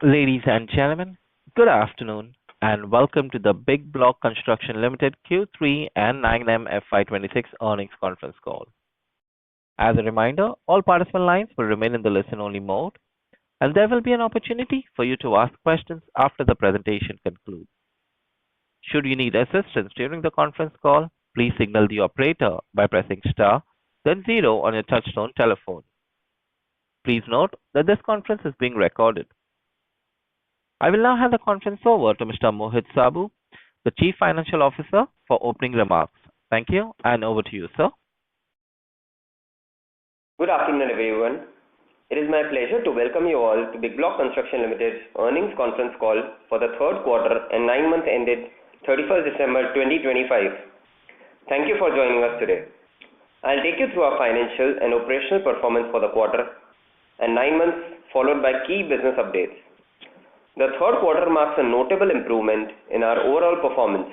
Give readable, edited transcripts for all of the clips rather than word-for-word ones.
Ladies and gentlemen, good afternoon and welcome to the Bigbloc Construction Limited Q3 and 9M FY26 earnings conference call. As a reminder, all participant lines will remain in the listen-only mode, and there will be an opportunity for you to ask questions after the presentation concludes. Should you need assistance during the conference call, please signal the operator by pressing star, then zero on your touchtone telephone. Please note that this conference is being recorded. I will now hand the conference over to Mr. Mohit Saboo, the Chief Financial Officer, for opening remarks. Thank you, and over to you, sir. Good afternoon, everyone. It is my pleasure to welcome you all to Bigbloc Construction Limited's earnings conference call for the third quarter and 9 months ended 31st December 2025. Thank you for joining us today. I'll take you through our financial and operational performance for the quarter and 9 months, followed by key business updates. The third quarter marks a notable improvement in our overall performance.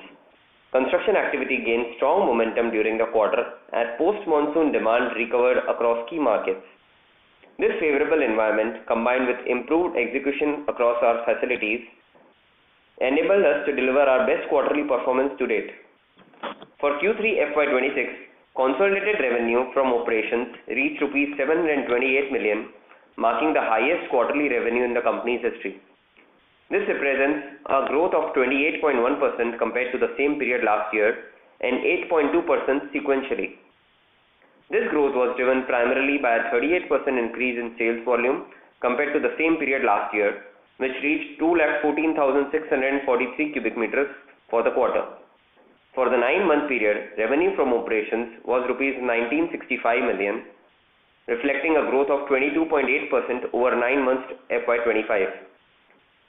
Construction activity gained strong momentum during the quarter as post-monsoon demand recovered across key markets. This favorable environment, combined with improved execution across our facilities, enabled us to deliver our best quarterly performance to date. For Q3 FY26, consolidated revenue from operations reached Rs 728 million, marking the highest quarterly revenue in the company's history. This represents a growth of 28.1% compared to the same period last year and 8.2% sequentially. This growth was driven primarily by a 38% increase in sales volume compared to the same period last year, which reached 214,643 cubic meters for the quarter. For the 9-month period, revenue from operations was Rs 1965 million, reflecting a growth of 22.8% over 9 months FY25.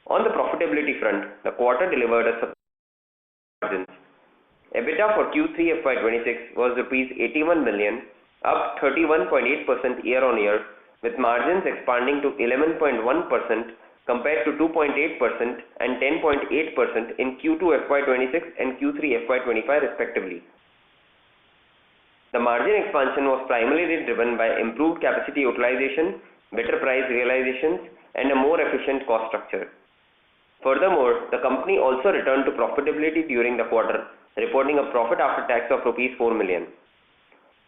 On the profitability front, the quarter delivered a margins. EBITDA for Q3 FY26 was Rs 81 million, up 31.8% year-on-year, with margins expanding to 11.1% compared to 2.8% and 10.8% in Q2 FY26 and Q3 FY25 respectively. The margin expansion was primarily driven by improved capacity utilization, better price realizations, and a more efficient cost structure. Furthermore, the company also returned to profitability during the quarter, reporting a profit after tax of Rs 4 million.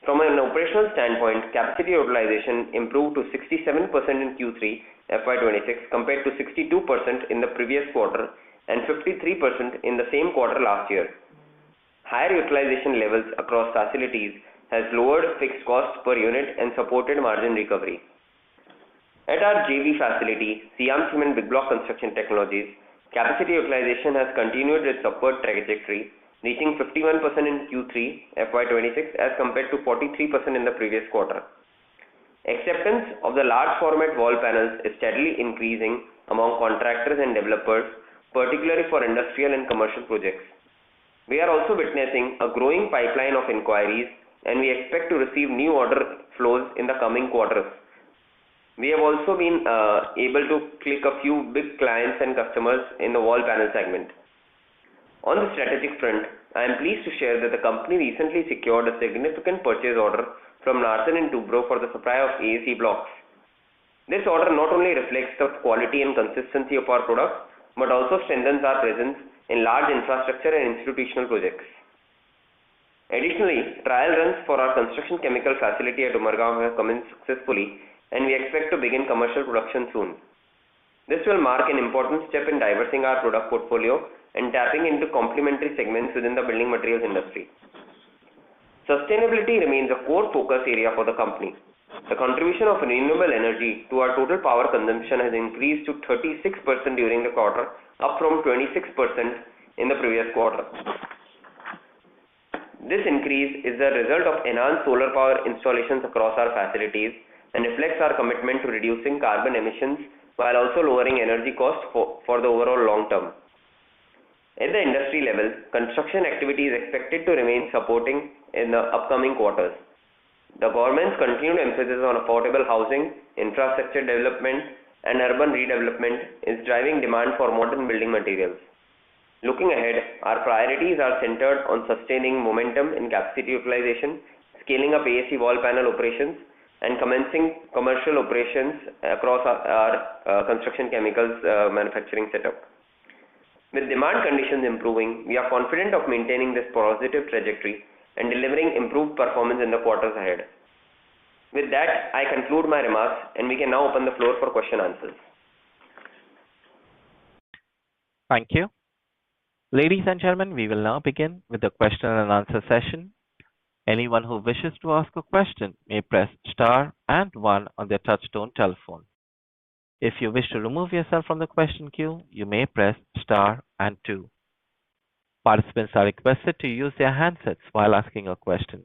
From an operational standpoint, capacity utilization improved to 67% in Q3 FY26 compared to 62% in the previous quarter and 53% in the same quarter last year. Higher utilization levels across facilities has lowered fixed costs per unit and supported margin recovery. At our JV facility, Siam Cement Bigbloc Construction Technologies, capacity utilization has continued its upward trajectory, reaching 51% in Q3 FY26 as compared to 43% in the previous quarter. Acceptance of the large format wall panels is steadily increasing among contractors and developers, particularly for industrial and commercial projects. We are also witnessing a growing pipeline of inquiries, and we expect to receive new order flows in the coming quarters. We have also been able to click a few big clients and customers in the wall panel segment. On the strategic front, I am pleased to share that the company recently secured a significant purchase order from Larsen & Toubro for the supply of AAC blocks. This order not only reflects the quality and consistency of our products, but also strengthens our presence in large infrastructure and institutional projects. Additionally, trial runs for our construction chemical facility at Umargaon have commenced successfully, and we expect to begin commercial production soon. This will mark an important step in diversifying our product portfolio and tapping into complementary segments within the building materials industry. Sustainability remains a core focus area for the company. The contribution of renewable energy to our total power consumption has increased to 36% during the quarter, up from 26% in the previous quarter. This increase is the result of enhanced solar power installations across our facilities and reflects our commitment to reducing carbon emissions while also lowering energy costs for the overall long term. At the industry level, construction activity is expected to remain supporting in the upcoming quarters. The government's continued emphasis on affordable housing, infrastructure development, and urban redevelopment is driving demand for modern building materials. Looking ahead, our priorities are centered on sustaining momentum in capacity utilization, scaling up AAC wall panel operations, and commencing commercial operations across our construction chemicals manufacturing setup. With demand conditions improving, we are confident of maintaining this positive trajectory and delivering improved performance in the quarters ahead. With that, I conclude my remarks, and we can now open the floor for question answers. Thank you. Ladies and gentlemen, we will now begin with the question and answer session. Anyone who wishes to ask a question may press star and one on their touchtone telephone. If you wish to remove yourself from the question queue, you may press star and two. Participants are requested to use their handsets while asking a question.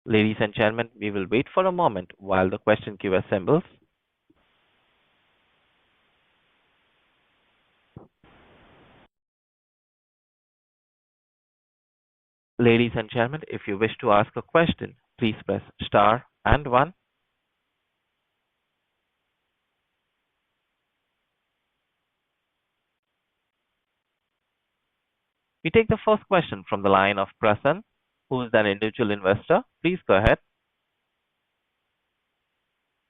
Ladies and gentlemen, we will wait for a moment while the question queue assembles. Ladies and gentlemen, if you wish to ask a question, please press star and one. We take the first question from the line of Prasan, who is an individual investor. Please go ahead.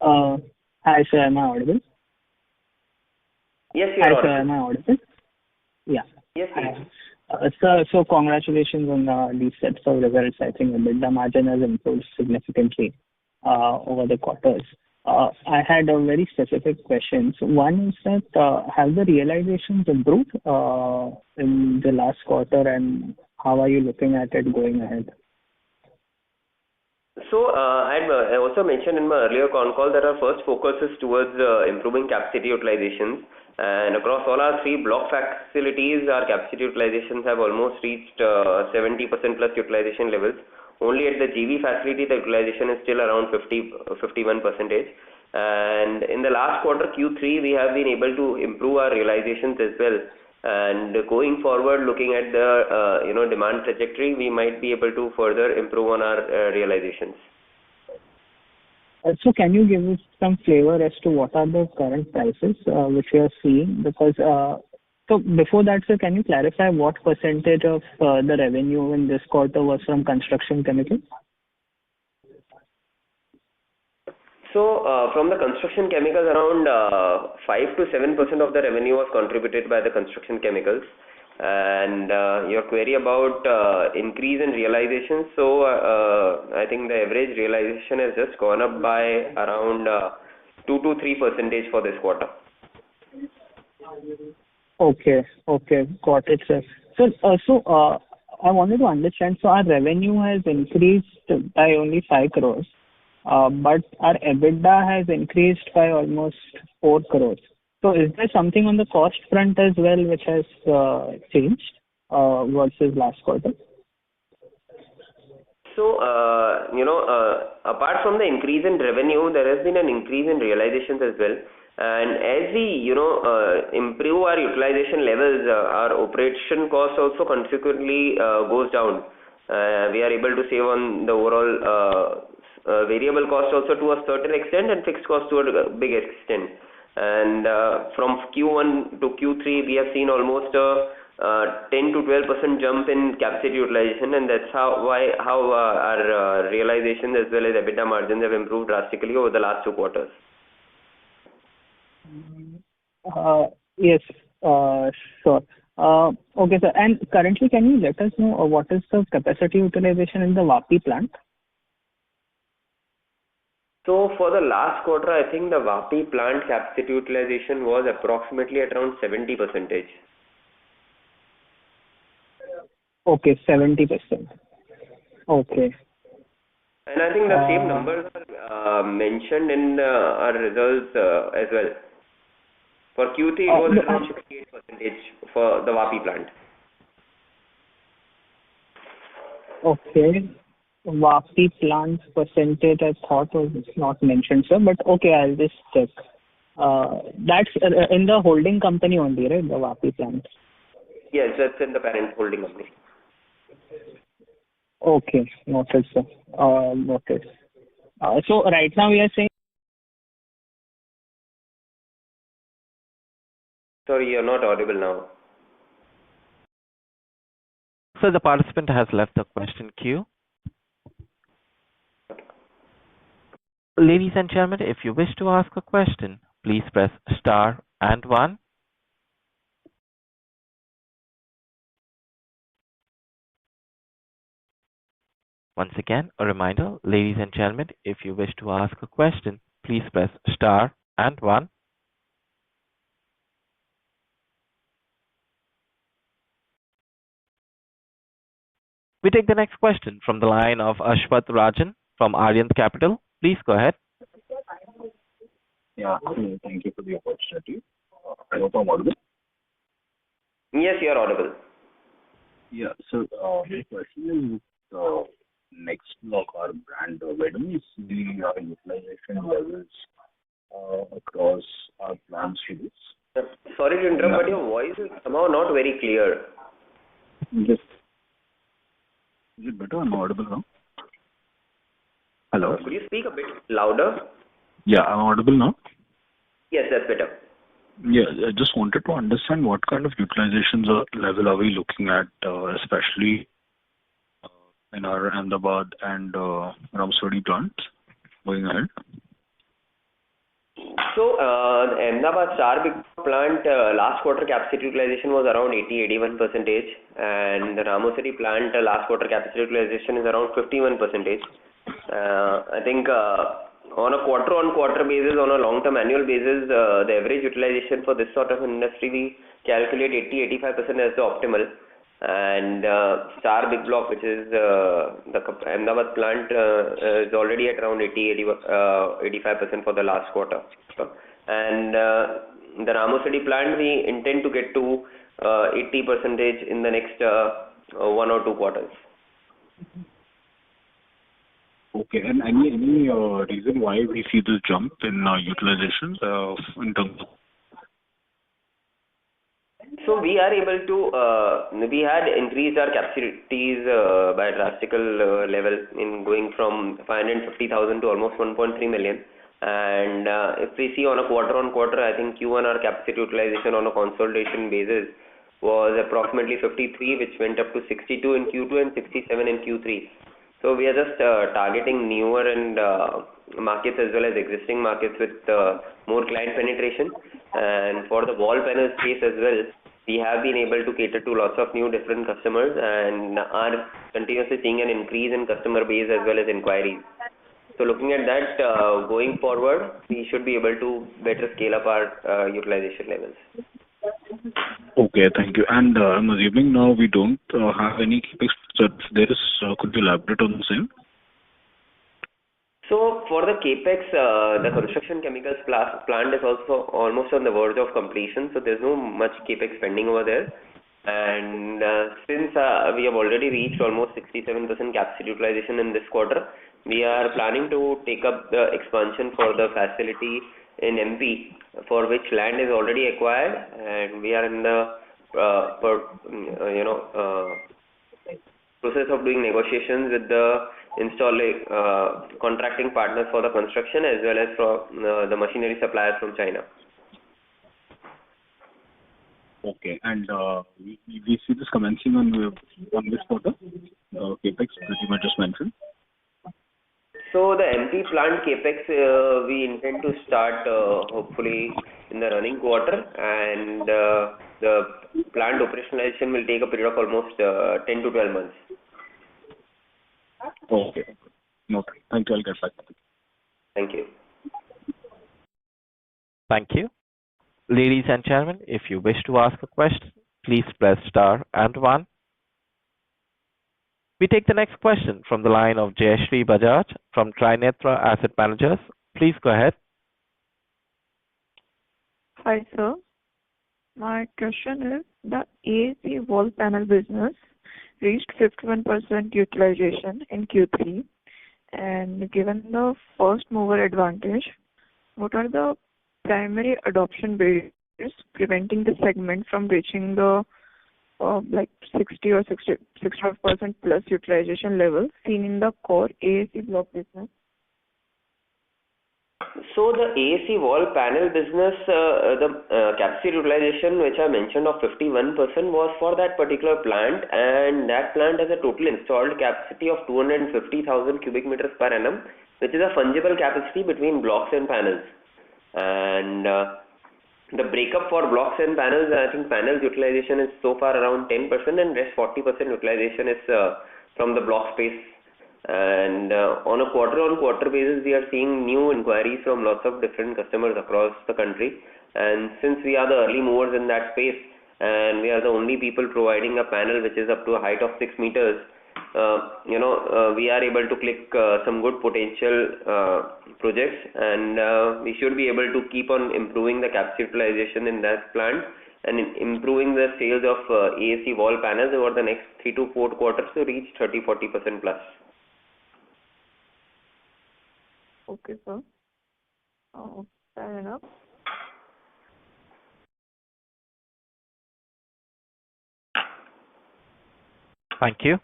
Hi, sir. Am I audible? Yes, you are Hi, audible. sir. Am I audible? Yeah. Yes, please. Sir, so congratulations on these sets of results. I think the EBITDA margin has improved significantly over the quarters. I had a very specific question. So one is that have the realizations improved in the last quarter, and how are you looking at it going ahead? So I also mentioned in my earlier con call that our first focus is towards improving capacity utilizations, and across all our 3 block facilities, our capacity utilizations have almost reached 70% plus utilization levels. Only at the GV facility, the utilization is still around 51%. And in the last quarter, Q3, we have been able to improve our realizations as well. And going forward, looking at the demand trajectory, we might be able to further improve on our realizations. So can you give us some flavor as to what are the current prices which you are seeing? Because so before that, sir, can you clarify what percentage of the revenue in this quarter was from construction chemicals? So from the construction chemicals, around 5 to 7% of the revenue was contributed by the construction chemicals. And your query about increase in realization, so I think the average realization has just gone up by around 2 to 3% for this quarter. Okay, got it, sir. So I wanted to understand, so our revenue has increased by only 5 crores, but our EBITDA has increased by almost 4 crores. So is there something on the cost front as well which has changed versus last quarter? So, apart from the increase in revenue, there has been an increase in realizations as well. And as we, improve our utilization levels, our operation cost also consequently goes down. We are able to save on the overall variable cost also to a certain extent, and fixed cost to a big extent. And from Q1 to Q3, we have seen almost a 10 to 12% jump in capacity utilization, and that's how our realizations as well as EBITDA margins have improved drastically over the last 2 quarters. Yes, sure. Okay, sir. And currently, can you let us know what is the capacity utilization in the Vapi plant? So for the last quarter, I think the Vapi plant capacity utilization was approximately at around 70%. Okay, 70%. Okay. And I think the same numbers are mentioned in our results as well. For Q3, it was around 68% for the Vapi plant. Okay. Vapi plant percentage, I thought was not mentioned, sir, but okay, I'll just check. That's in the holding company only, right? The Vapi plant. Yes, that's in the parent holding company. Okay, noted, sir. Noted. So right now we are saying. Sorry, you're not audible now. So the participant has left the question queue. Ladies and gentlemen, if you wish to ask a question, please press star and one. Once again, a reminder, ladies and gentlemen, if you wish to ask a question, please press star and one. We take the next question from the line of Ashwath Rajan from Aryan Capital. Please go ahead. Yeah. Thank you for the opportunity. I hope I'm audible. Yes, you are audible. Yeah. So, my question is, next block or brand, where do we see the utilization levels across our plant series? Sorry to interrupt, but your voice is somehow not very clear. Yes. Is it better? I'm audible now. Hello? Could you speak a bit louder? Yeah, I'm audible now. Yes, that's better. Yeah, I just wanted to understand what kind of utilizations level are we looking at, especially in our Ahmedabad and Ramsuri plants going ahead. So, Ahmedabad Star Bigbloc plant last quarter capacity utilization was around 80-81%, and the Ramosari plant last quarter capacity utilization is around 51%. I think on a quarter-on-quarter basis, on a long-term annual basis, the average utilization for this sort of industry, we calculate 80-85% as the optimal. And Star Bigbloc, which is the Ahmedabad plant, is already at around 85% for the last quarter. And the Ramosari plant, we intend to get to 80% in the next 1 or 2 quarters. Okay. And any reason why we see this jump in utilizations in terms of? So we are able to, we had increased our capacities by a drastical level in going from 550,000 to almost 1.3 million. And if we see on a quarter-on-quarter, I think Q1 our capacity utilization on a consolidation basis was approximately 53, which went up to 62 in Q2 and 67 in Q3. So we are just targeting newer and markets as well as existing markets with more client penetration. And for the wall panel space as well, we have been able to cater to lots of new different customers and are continuously seeing an increase in customer base as well as inquiries. So looking at that, going forward, we should be able to better scale up our utilization levels. Okay, thank you. And I'm assuming now we don't have any capex. So there is, could you elaborate on the same? So for the capex, the construction chemicals plant is also almost on the verge of completion. So there's no much capex pending over there. And since we have already reached almost 67% capacity utilization in this quarter, we are planning to take up the expansion for the facility in MP, for which land is already acquired, and we are in the process of doing negotiations with the contracting partners for the construction as well as for the machinery suppliers from China. Okay, and we see this commencing on this quarter, capex, pretty much just mentioned. So the MP plant capex, we intend to start hopefully in the running quarter, and the plant operationalization will take a period of almost 10 to 12 months. Okay. Okay. Thank you. I'll get back. Thank you. Thank you. Ladies and gentlemen, if you wish to ask a question, please press star and one. We take the next question from the line of Jayashree Bajaj from Trinetra Asset Managers. Please go ahead. Hi, sir. My question is, the AAC wall panel business reached 51% utilization in Q3, and given the first mover advantage, what are the primary adoption barriers preventing the segment from reaching the 60 or 65% plus utilization level seen in the core AAC block business? So the AAC wall panel business, the capacity utilization which I mentioned of 51% was for that particular plant, and that plant has a total installed capacity of 250,000 cubic meters per annum, which is a fungible capacity between blocks and panels. And the breakup for blocks and panels, I think panels utilization is so far around 10% and rest 40% utilization is from the block space. And on a quarter-on-quarter basis, we are seeing new inquiries from lots of different customers across the country. And since we are the early movers in that space, and we are the only people providing a panel which is up to a height of 6 meters, we are able to click some good potential projects, and we should be able to keep on improving the capacity utilization in that plant and improving the sales of AAC wall panels over the next 3 to 4 quarters to reach 30-40% plus. Okay, sir. Fair enough. Thank you.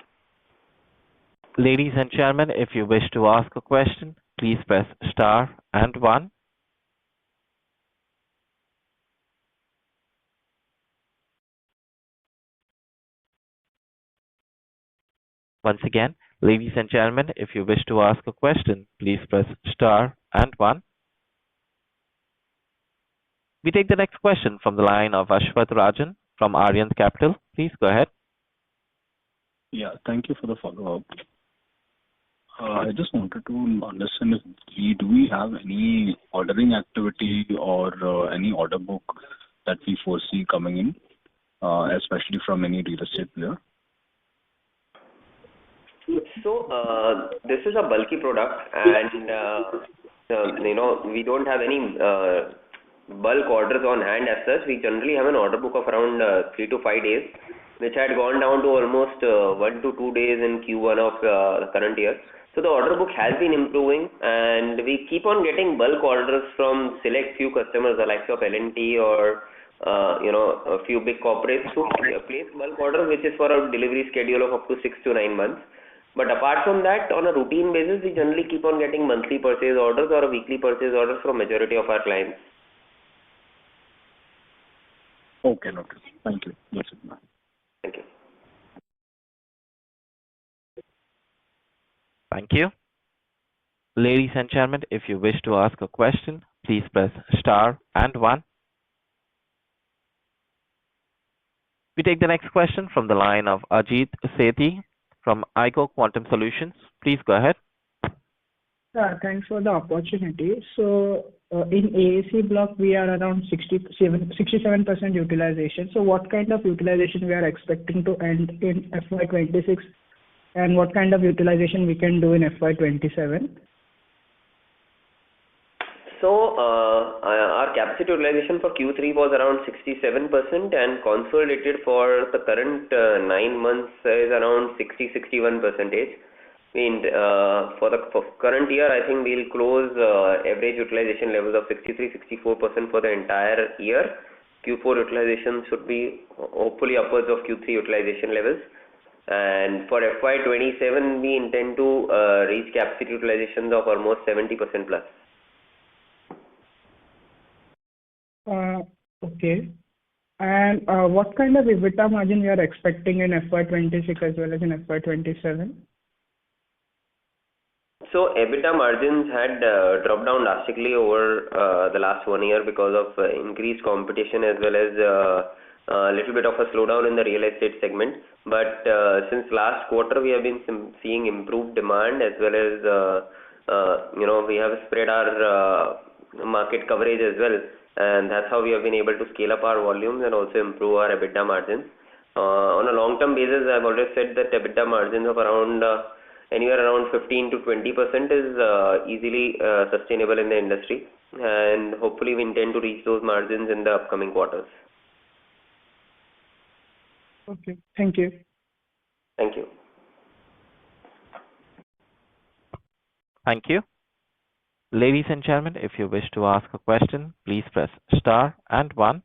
Ladies and gentlemen, if you wish to ask a question, please press star and one. Once again, ladies and gentlemen, if you wish to ask a question, please press star and one. We take the next question from the line of Ashwath Rajan from Aryan Capital. Please go ahead. Yeah, thank you for the follow-up. I just wanted to understand if do we have any ordering activity or any order book that we foresee coming in, especially from any real estate player? So this is a bulky product, and we don't have any bulk orders on hand as such. We generally have an order book of around 3 to 5 days, which had gone down to almost 1 to 2 days in Q1 of the current year. So the order book has been improving, and we keep on getting bulk orders from select few customers, the likes of L&T or a few big corporates who place bulk orders, which is for a delivery schedule of up to 6 to 9 months. But apart from that, on a routine basis, we generally keep on getting monthly purchase orders or a weekly purchase orders from majority of our clients. Okay, okay. Thank you. That's it, ma'am. Thank you. Thank you. Ladies and gentlemen, if you wish to ask a question, please press star and one. We take the next question from the line of Ajit Sethi from ICO Quantum Solutions. Please go ahead. Thanks for the opportunity. So in AAC block, we are around 67% utilization. So what kind of utilization we are expecting to end in FY26, and what kind of utilization we can do in FY27? So our capacity utilization for Q3 was around 67%, and consolidated for the current 9 months is around 60-61%. For the current year, I think we'll close average utilization levels of 63-64% for the entire year. Q4 utilization should be hopefully upwards of Q3 utilization levels. And for FY27, we intend to reach capacity utilizations of almost 70% plus. Okay. And what kind of EBITDA margin we are expecting in FY26 as well as in FY27? So EBITDA margins had dropped down drastically over the last 1 year because of increased competition as well as a little bit of a slowdown in the real estate segment. But since last quarter, we have been seeing improved demand as well as we have spread our market coverage as well, and that's how we have been able to scale up our volumes and also improve our EBITDA margins. On a long-term basis, I've always said that EBITDA margins of around anywhere around 15 to 20% is easily sustainable in the industry, and hopefully we intend to reach those margins in the upcoming quarters. Okay, thank you. Thank you. Thank you. Ladies and gentlemen, if you wish to ask a question, please press star and one.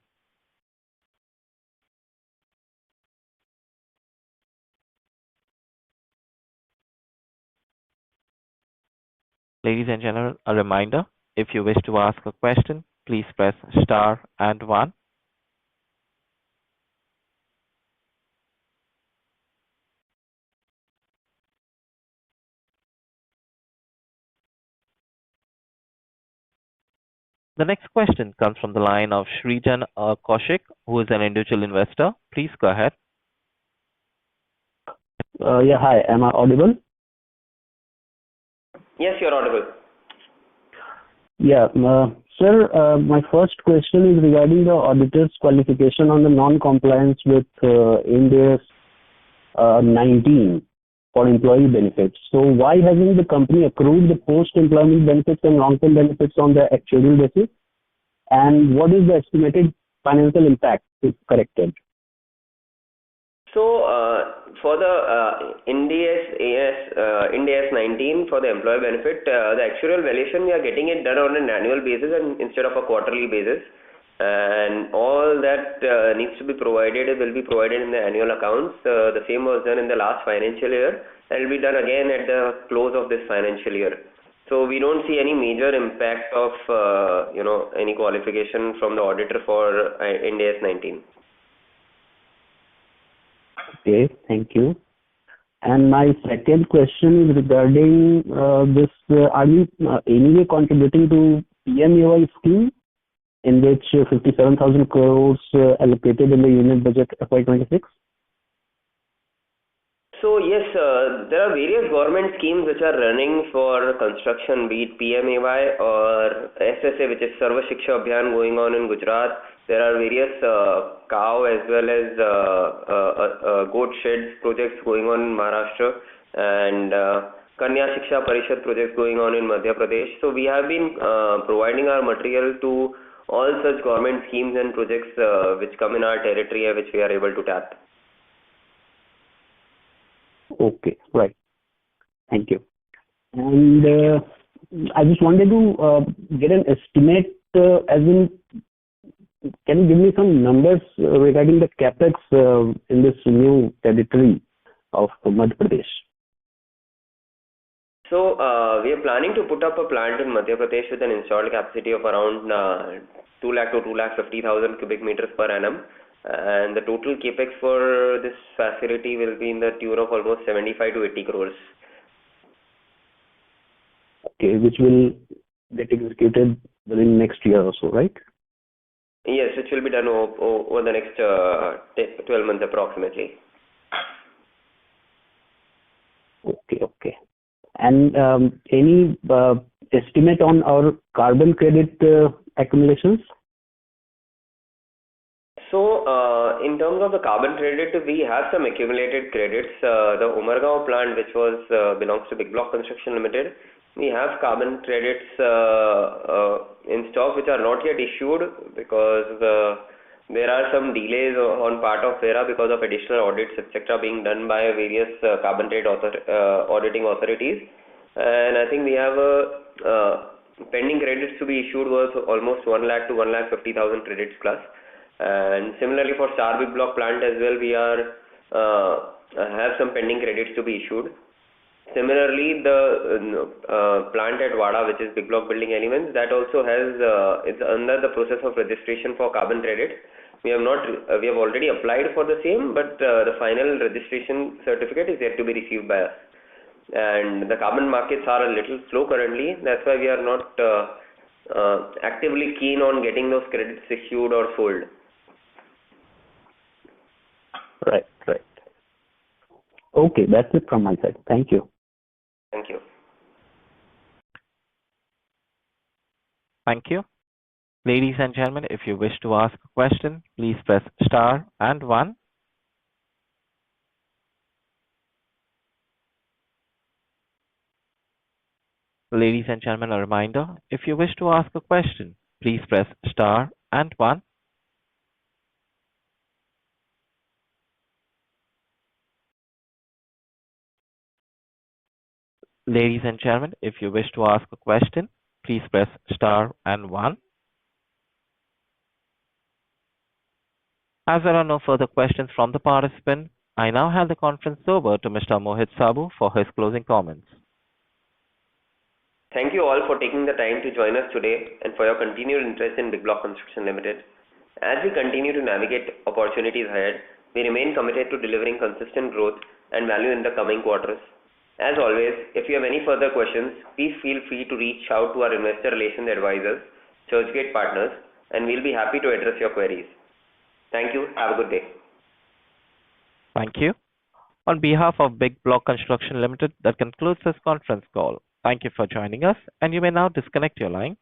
Ladies and gentlemen, a reminder, if you wish to ask a question, please press star and one. The next question comes from the line of Srijan Kaushik, who is an individual investor. Please go ahead. Yeah, hi. Am I audible? Yes, you're audible. Yeah. Sir, my first question is regarding the auditor's qualification on the non-compliance with Ind AS 19 for employee benefits. So why hasn't the company accrued the post-employment benefits and long-term benefits on the actuarial basis? And what is the estimated financial impact if corrected? So, for the Ind AS 19 for the employee benefit, the actuarial valuation, we are getting it done on an annual basis and instead of a quarterly basis. And all that needs to be provided will be provided in the annual accounts. The same was done in the last financial year and will be done again at the close of this financial year. So we don't see any major impact of any qualification from the auditor for Ind AS 19. Okay, thank you. And my second question is regarding this. Are you anyway contributing to PMAY scheme in which 57,000 crores allocated in the union budget FY26? So yes, there are various government schemes which are running for construction, be it PMAY or SSA, which is Sarva Shiksha Abhiyan going on in Gujarat. There are various cow as well as goat sheds projects going on in Maharashtra and Kanya Shiksha Parishad projects going on in Madhya Pradesh. So we have been providing our material to all such government schemes and projects which come in our territory which we are able to tap. Okay, right. Thank you. And I just wanted to get an estimate, as in, can you give me some numbers regarding the capex in this new territory of Madhya Pradesh? So we are planning to put up a plant in Madhya Pradesh with an installed capacity of around 2 lakh to 2,50,000 cubic meters per annum. And the total capex for this facility will be in the tune of almost 75 to 80 crores. Okay, which will get executed within next year or so, right? Yes, which will be done over the next 12 months approximately. Okay. And any estimate on our carbon credit accumulations? So, in terms of the carbon credit, we have some accumulated credits. The Umargaon plant, which belongs to Bigbloc Construction Limited, we have carbon credits in stock which are not yet issued because there are some delays on part of FERA because of additional audits, etc., being done by various carbon credit auditing authorities. And I think we have pending credits to be issued was almost 1 lakh to 1,50,000 credits plus. And similarly for Star Bigbloc plant as well, we have some pending credits to be issued. Similarly, the plant at Wada, which is Bigbloc Building Elements, that also it's under the process of registration for carbon credit. We have already applied for the same, but the final registration certificate is yet to be received by us. And the carbon markets are a little slow currently. That's why we are not actively keen on getting those credits issued or sold. Right. Okay, that's it from my side. Thank you. Thank you. Thank you. Ladies and gentlemen, if you wish to ask a question, please press star and 1. Ladies and gentlemen, a reminder, if you wish to ask a question, please press star and 1. Ladies and gentlemen, if you wish to ask a question, please press star and 1. As there are no further questions from the participant, I now hand the conference over to Mr. Mohit Sabu for his closing comments. Thank you all for taking the time to join us today and for your continued interest in Bigbloc Construction Limited. As we continue to navigate opportunities ahead, we remain committed to delivering consistent growth and value in the coming quarters. As always, if you have any further questions, please feel free to reach out to our investor relations advisors, Churchgate Partners, and we'll be happy to address your queries. Thank you. Have a good day. Thank you. On behalf of Bigbloc Construction Limited, that concludes this conference call. Thank you for joining us, and you may now disconnect your line.